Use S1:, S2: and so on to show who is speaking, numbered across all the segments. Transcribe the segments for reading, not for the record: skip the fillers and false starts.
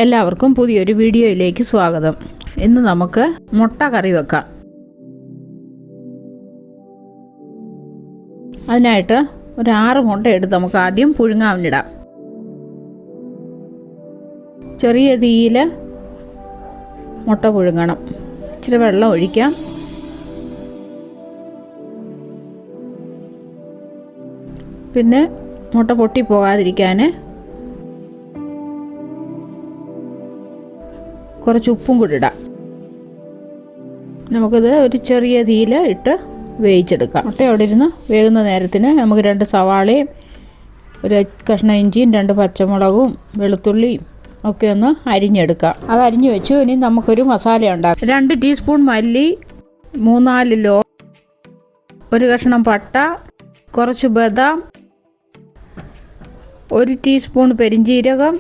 S1: എല്ലാവർക്കും പുതിയൊരു വീഡിയോയിലേക്ക് സ്വാഗതം. ഇന്ന് നമുക്ക് മുട്ട കറി വെക്കാം. അതിനായിട്ട് ഒരു 6 മുട്ട എടുത്ത് നമുക്ക് ആദ്യം പുഴുങ്ങാനിടാം. ചെറിയ തീയിൽ മുട്ട പുഴുങ്ങണം. ഇച്ചിരി വെള്ളം ഒഴിക്കാം. പിന്നെ മുട്ട പൊട്ടിപ്പോകാതിരിക്കാൻ കുറച്ച് ഉപ്പും കൂടി ഇടാം. നമുക്കിത് ഒരു ചെറിയ തീയിൽ ഇട്ട് വേവിച്ചെടുക്കാം. മുട്ട അവിടെ ഇരുന്ന് വേകുന്ന നേരത്തിന് നമുക്ക് 2 സവാളയും ഒരു കഷ്ണം ഇഞ്ചിയും 2 പച്ചമുളകും വെളുത്തുള്ളിയും ഒക്കെ ഒന്ന് അരിഞ്ഞെടുക്കാം. അത് അരിഞ്ഞു വെച്ചു. ഇനി നമുക്കൊരു മസാല ഉണ്ടാക്കാം. 2 ടീസ്പൂൺ മല്ലി, 3-4 ലോ, 1 കഷ്ണം പട്ട, കുറച്ച് ബദാം, 1 ടീസ്പൂൺ പെരിഞ്ജീരകം,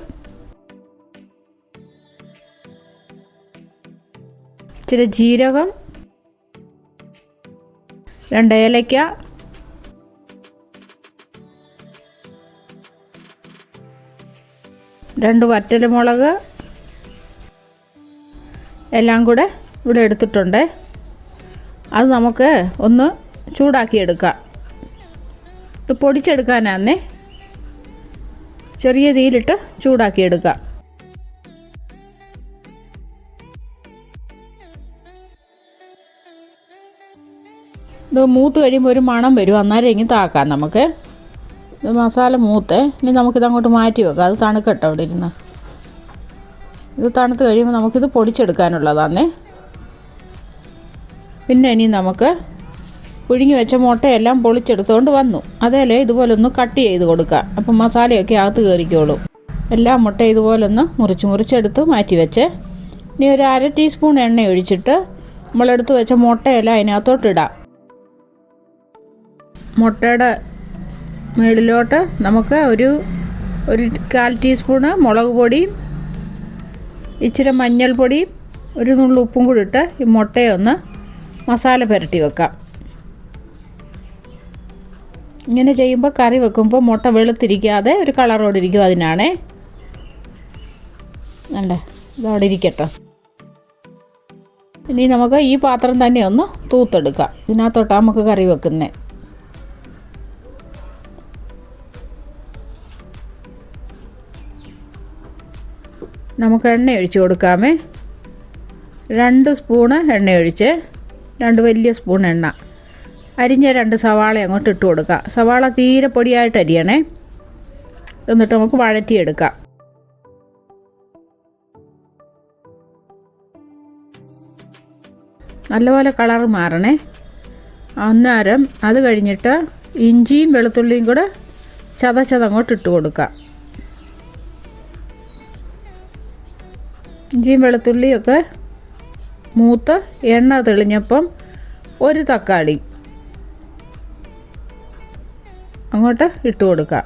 S1: ഇച്ചിരി ജീരകം, 2 ഏലക്ക, രണ്ട് വറ്റൽമുളക് എല്ലാം കൂടെ ഇവിടെ എടുത്തിട്ടുണ്ട്. അത് നമുക്ക് ഒന്ന് ചൂടാക്കിയെടുക്കാം. ഇത് പൊടിച്ചെടുക്കാനാന്നേ, ചെറിയ തീയിലിട്ട് ചൂടാക്കിയെടുക്കാം. ഇത് മൂത്ത് കഴിയുമ്പോൾ ഒരു മണം വരും. അന്നേരം ഇങ്ങനെ താക്കാം നമുക്ക്. ഇത് മസാല മൂത്ത്. ഇനി നമുക്കിത് അങ്ങോട്ട് മാറ്റി വെക്കാം. അത് തണുക്കട്ടെ അവിടെ ഇരുന്ന്. ഇത് തണുത്ത് കഴിയുമ്പോൾ നമുക്കിത് പൊടിച്ചെടുക്കാനുള്ളതാണേ. പിന്നെ ഇനി നമുക്ക് പുഴുങ്ങി വെച്ച മുട്ടയെല്ലാം പൊളിച്ചെടുത്തുകൊണ്ട് വന്നു. അതേലെ ഇതുപോലെ ഒന്ന് കട്ട് ചെയ്ത് കൊടുക്കുക. അപ്പം മസാലയൊക്കെ അകത്ത് കയറിക്കോളൂ. എല്ലാ മുട്ട ഇതുപോലെ ഒന്ന് മുറിച്ചെടുത്ത് മാറ്റി വെച്ച് ഇനി ഒരു 1/2 ടീസ്പൂൺ എണ്ണ ഒഴിച്ചിട്ട് നമ്മളെടുത്ത് വെച്ച മുട്ടയെല്ലാം അതിനകത്തോട്ടിടാം. മുട്ടയുടെ മുകളിലോട്ട് നമുക്ക് ഒരു 1/4 ടീസ്പൂണ് മുളക് പൊടിയും ഇച്ചിരി മഞ്ഞൾപ്പൊടിയും 1 നുള്ളു ഉപ്പും കൂടി ഇട്ട് ഈ മുട്ടയെ ഒന്ന് മസാല പുരട്ടി വെക്കാം. ഇങ്ങനെ ചെയ്യുമ്പോൾ കറി വെക്കുമ്പോൾ മുട്ട വെളുത്തിരിക്കാതെ ഒരു കളറോടിരിക്കും. അതിനാണേ. അല്ലേ, ഇതവിടെ ഇരിക്കട്ടെ. ഇനി നമുക്ക് ഈ പാത്രം തന്നെ ഒന്ന് തൂത്തെടുക്കാം. ഇതിനകത്തോട്ടാണ് നമുക്ക് കറി വെക്കുന്നത്. നമുക്ക് എണ്ണ ഒഴിച്ച് കൊടുക്കാമേ. 2 സ്പൂണ് എണ്ണ ഒഴിച്ച് 2 വലിയ സ്പൂൺ എണ്ണ. അരിഞ്ഞ 2 സവാള അങ്ങോട്ട് ഇട്ട് കൊടുക്കാം. സവാള തീരെ പൊടിയായിട്ട് അരിയണേ. എന്നിട്ട് നമുക്ക് വഴറ്റിയെടുക്കാം. നല്ലപോലെ കളർ മാറണേ. അന്നേരം അത് കഴിഞ്ഞിട്ട് ഇഞ്ചിയും വെളുത്തുള്ളിയും കൂടെ ചതച്ചതങ്ങോട്ട് ഇട്ട് കൊടുക്കാം. ഇഞ്ചിയും വെളുത്തുള്ളിയൊക്കെ മൂത്ത് എണ്ണ തെളിഞ്ഞപ്പം 1 തക്കാളി അങ്ങോട്ട് ഇട്ട് കൊടുക്കാം.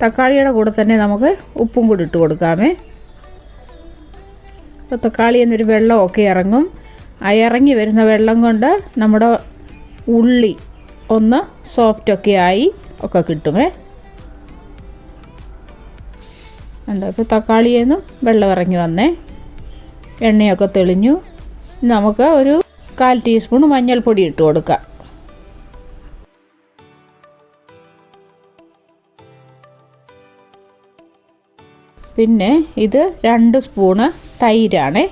S1: തക്കാളിയുടെ കൂടെ തന്നെ നമുക്ക് ഉപ്പും കൂടി ഇട്ട് കൊടുക്കാമേ. അപ്പോൾ തക്കാളിയിൽ നിന്നൊരു വെള്ളമൊക്കെ ഇറങ്ങും. ആ ഇറങ്ങി വരുന്ന വെള്ളം കൊണ്ട് നമ്മുടെ ഉള്ളി ഒന്ന് സോഫ്റ്റൊക്കെ ആയി ഒക്കെ കിട്ടുമേ. ഉണ്ട്. ഇപ്പോൾ തക്കാളിയിൽ നിന്നും വെള്ളം ഇറങ്ങി വന്നേ. എണ്ണയൊക്കെ തെളിഞ്ഞു. നമുക്ക് ഒരു 1/4 ടീസ്പൂൺ മഞ്ഞൾപ്പൊടി ഇട്ട് കൊടുക്കാം. പിന്നെ ഇത് 2 സ്പൂണ് തൈരാണേ.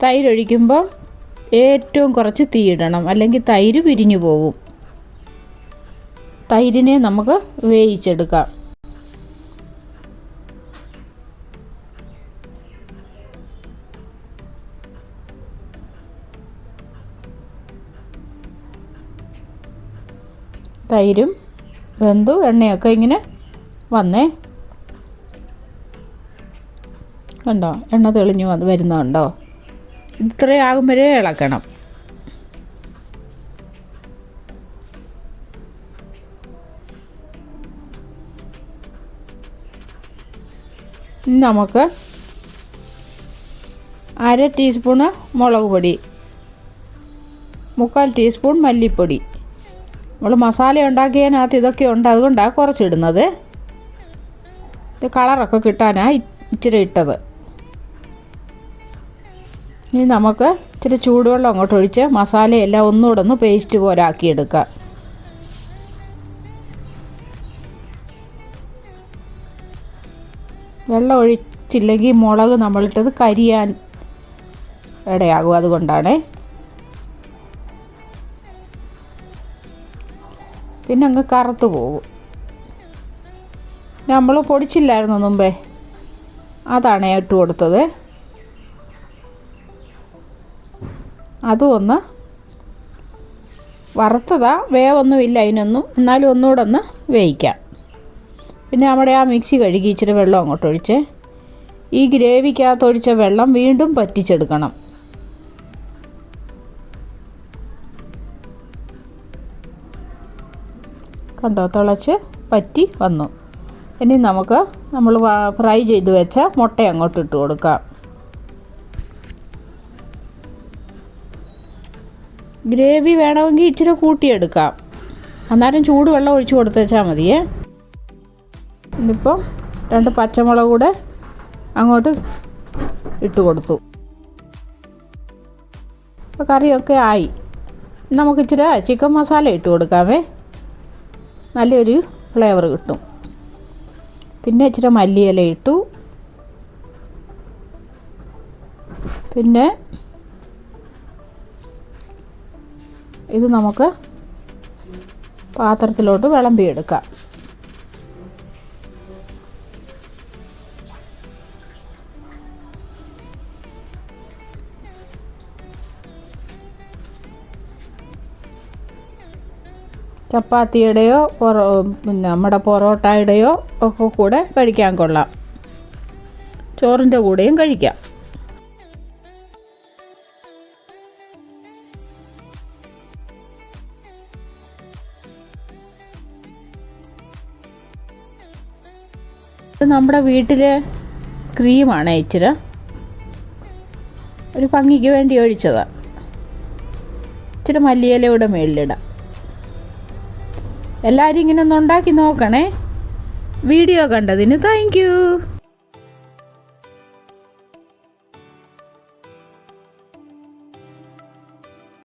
S1: തൈര് ഒഴിക്കുമ്പോൾ ഏറ്റവും കുറച്ച് തീയിടണം, അല്ലെങ്കിൽ തൈര് പിരിഞ്ഞു പോകും. തൈരിനെ നമുക്ക് വേവിച്ചെടുക്കാം. തൈരും വെന്തു എണ്ണയൊക്കെ ഇങ്ങനെ വന്നേ. കണ്ടോ, എണ്ണ തെളിഞ്ഞു വരുന്നുണ്ടോ? ഇത്രയും ആകുമ്പോഴേ ഇളക്കണം. ഇനി നമുക്ക് 1/2 ടീസ്പൂണ് മുളക് പൊടി, 3/4 ടീസ്പൂൺ മല്ലിപ്പൊടി. നമ്മൾ മസാല ഉണ്ടാക്കിയതിനകത്ത് ഇതൊക്കെ ഉണ്ട്, അതുകൊണ്ടാണ് കുറച്ചിടുന്നത്. കളറൊക്കെ കിട്ടാനാണ് ഇച്ചിരി ഇട്ടത്. ഇനി നമുക്ക് ഇച്ചിരി ചൂടുവെള്ളം അങ്ങോട്ട് ഒഴിച്ച് മസാലയെല്ലാം ഒന്നുകൂടെ ഒന്ന് പേസ്റ്റ് പോലെ ആക്കിയെടുക്കാം. വെള്ളം ഒഴിച്ചില്ലെങ്കിൽ മുളക് നമ്മളിട്ടത് കരിയാൻ ഇടയാകും, അതുകൊണ്ടാണ്. പിന്നെ അങ്ങ് കറുത്ത് പോകും. നമ്മൾ പൊടിച്ചില്ലായിരുന്നു മുമ്പേ, അതാണ് ഇട്ട് കൊടുത്തത്. അതും ഒന്ന് വറുത്തതാ, വേവൊന്നുമില്ല അതിനൊന്നും, എന്നാലും ഒന്നുകൂടെ ഒന്ന് വേവിക്കാം. പിന്നെ നമ്മുടെ ആ മിക്സി കഴുകി ഇച്ചിരി വെള്ളം അങ്ങോട്ട് ഒഴിച്ച് ഈ ഗ്രേവിക്കകത്ത് ഒഴിച്ച വെള്ളം വീണ്ടും പറ്റിച്ചെടുക്കണം. കണ്ടോ, തിളച്ച് പറ്റി വന്നു. ഇനി നമുക്ക് നമ്മൾ ഫ്രൈ ചെയ്ത് വെച്ച മുട്ട അങ്ങോട്ട് ഇട്ട് കൊടുക്കാം. ഗ്രേവി വേണമെങ്കിൽ ഇച്ചിരി കൂട്ടിയെടുക്കാം, അന്നേരം ചൂടുവെള്ളം ഒഴിച്ച് കൊടുത്ത് വെച്ചാൽ മതിയേ. ഇനിയിപ്പം 2 പച്ചമുളക് കൂടെ അങ്ങോട്ട് ഇട്ട് കൊടുത്തു. അപ്പോൾ കറിയൊക്കെ ആയി. നമുക്ക് ഇച്ചിരി ചിക്കൻ മസാല ഇട്ട് കൊടുക്കാമേ, നല്ലൊരു ഫ്ലേവർ കിട്ടും. പിന്നെ ഇച്ചിരി മല്ലിയില ഇട്ടു. പിന്നെ ഇത് നമുക്ക് പാത്രത്തിലോട്ട് വിളമ്പിയെടുക്കാം. ചപ്പാത്തിയുടെയോ പിന്നെ നമ്മുടെ പൊറോട്ടയുടെയോ ഒക്കെ കൂടെ കഴിക്കാൻ കൊള്ളാം, ചോറിൻ്റെ കൂടെയും കഴിക്കാം. ഇത് നമ്മുടെ വീട്ടിലെ ക്രീമാണ്, ഒരു ഭംഗിക്ക് വേണ്ടി ഒഴിച്ചതാണ്. ഇച്ചിരി മല്ലിയിലയുടെ മുകളിലിടാം. എല്ലാവരും ഇങ്ങനെ ഒന്ന് ഉണ്ടാക്കി നോക്കണേ. വീഡിയോ കണ്ടതിന് താങ്ക് യു.